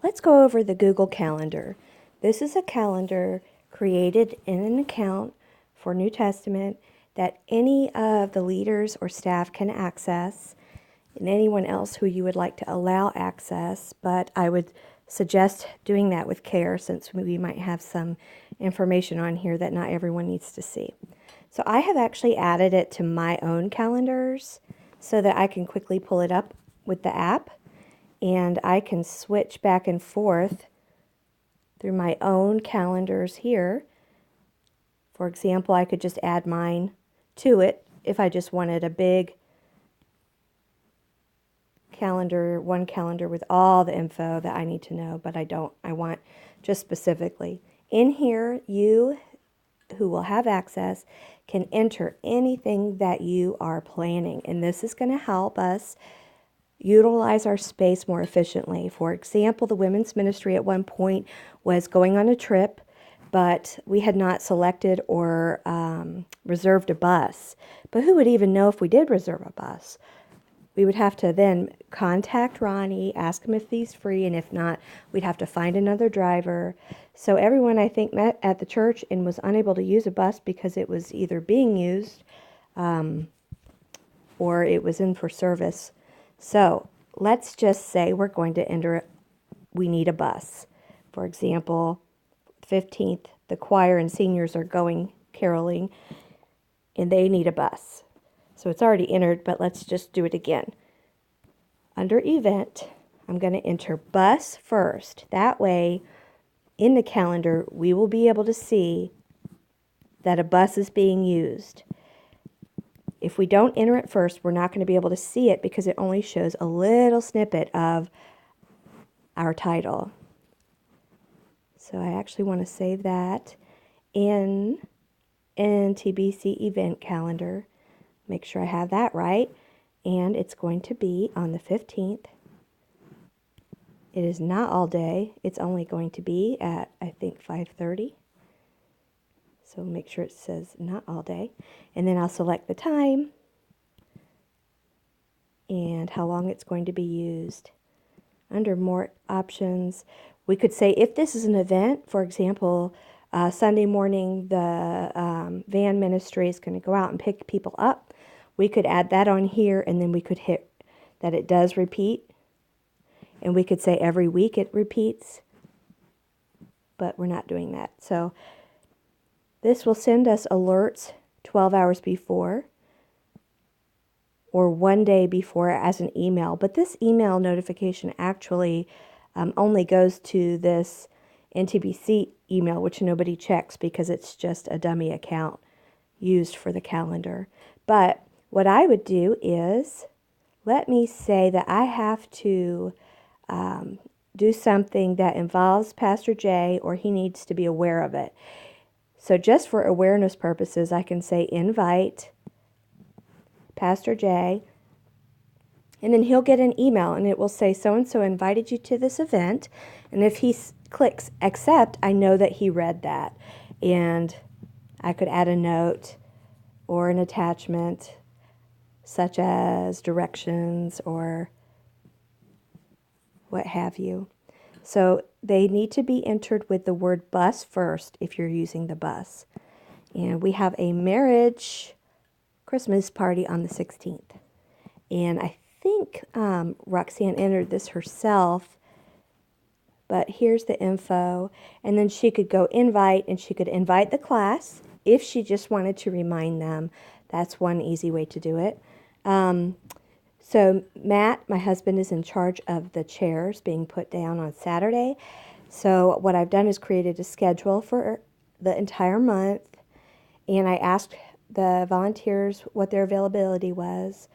let's go over the Google Calendar. This is a calendar created in an account for New Testament that any of the leaders or staff can access, and anyone else who you would like to allow access, but I would suggest doing that with care since we might have some information on here that not everyone needs to see. So I have actually added it to my own calendars so that I can quickly pull it up with the app, and I can switch back and forth through my own calendars here. For example, I could just add mine to it if I just wanted a big calendar, one calendar with all the info that I need to know, but I don't. I want just specifically. In here, you who will have access can enter anything that you are planning, and this is going to help us utilize our space more efficiently. For example, the women's ministry at one point was going on a trip, but we had not selected or reserved a bus. But who would even know if we did reserve a bus? We would have to then contact Ronnie, ask him if he's free, and if not, we'd have to find another driver. So everyone, I think, met at the church and was unable to use a bus because it was either being used or it was in for service. So let's just say we're going to enter, we need a bus. For example, 15th, the choir and seniors are going caroling, and they need a bus. So it's already entered, but let's just do it again. Under event, I'm going to enter bus first. That way, in the calendar, we will be able to see that a bus is being used. If we don't enter it first, we're not going to be able to see it because it only shows a little snippet of our title. So I actually want to save that in NTBC event calendar. Make sure I have that right. And it's going to be on the 15th. It is not all day. It's only going to be at, I think, 5:30. So make sure it says not all day. And then I'll select the time and how long it's going to be used. Under more options, we could say if this is an event, for example, Sunday morning, the van ministry is going to go out and pick people up. We could add that on here, and then we could hit that it does repeat. And we could say every week it repeats, but we're not doing that. So this will send us alerts 12 hours before or one day before as an email. But this email notification actually only goes to this NTBC email, which nobody checks because it's just a dummy account used for the calendar. But what I would do is, let me say that I have to do something that involves Pastor Jay, or he needs to be aware of it. So just for awareness purposes, I can say invite Pastor Jay, and then he'll get an email, and it will say so-and-so invited you to this event. And if he clicks accept, I know that he read that. And I could add a note or an attachment, such as directions or what have you. So they need to be entered with the word bus first if you're using the bus. And we have a marriage Christmas party on the 16th. And I think Roxanne entered this herself, but here's the info. And then she could go invite, and she could invite the class if she just wanted to remind them. That's one easy way to do it. So Matt, my husband, is in charge of the chairs being put down on Saturday. So what I've done is created a schedule for the entire month, and I asked the volunteers what their availability was.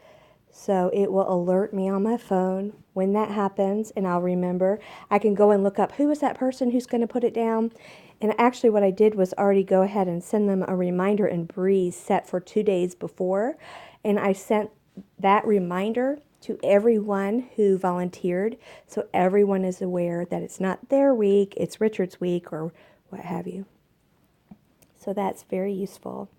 So it will alert me on my phone when that happens, and I'll remember. I can go and look up who is that person who's going to put it down. And actually what I did was already go ahead and send them a reminder in Breeze set for 2 days before. And I sent that reminder to everyone who volunteered, so everyone is aware that it's not their week, it's Richard's week or what have you. So that's very useful.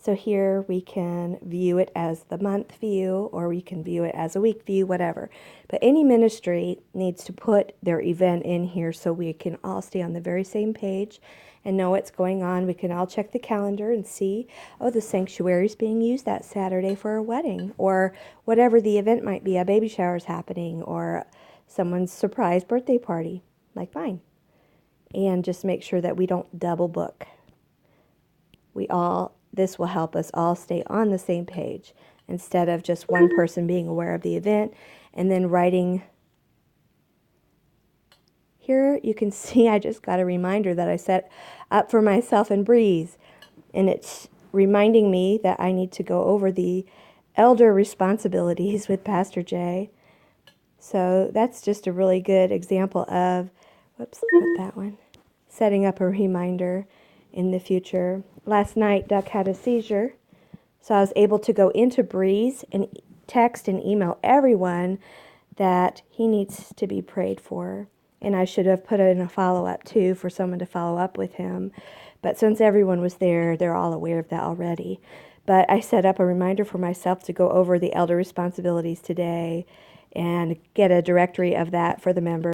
So here we can view it as the month view, or we can view it as a week view, whatever. But any ministry needs to put their event in here so we can all stay on the very same page and know what's going on. We can all check the calendar and see, oh, the sanctuary is being used that Saturday for a wedding, or whatever the event might be, a baby shower is happening, or someone's surprise birthday party, like mine. And just make sure that we don't double book. This will help us all stay on the same page instead of just one person being aware of the event and then writing. Here you can see I just got a reminder that I set up for myself in Breeze, and it's reminding me that I need to go over the elder responsibilities with Pastor Jay. So that's just a really good example of, whoops, not that one, setting up a reminder in the future. Last night, Duck had a seizure, so I was able to go into Breeze and text and email everyone that he needs to be prayed for. And I should have put in a follow-up, too, for someone to follow up with him. But since everyone was there, they're all aware of that already. But I set up a reminder for myself to go over the elder responsibilities today and get a directory of that for the members.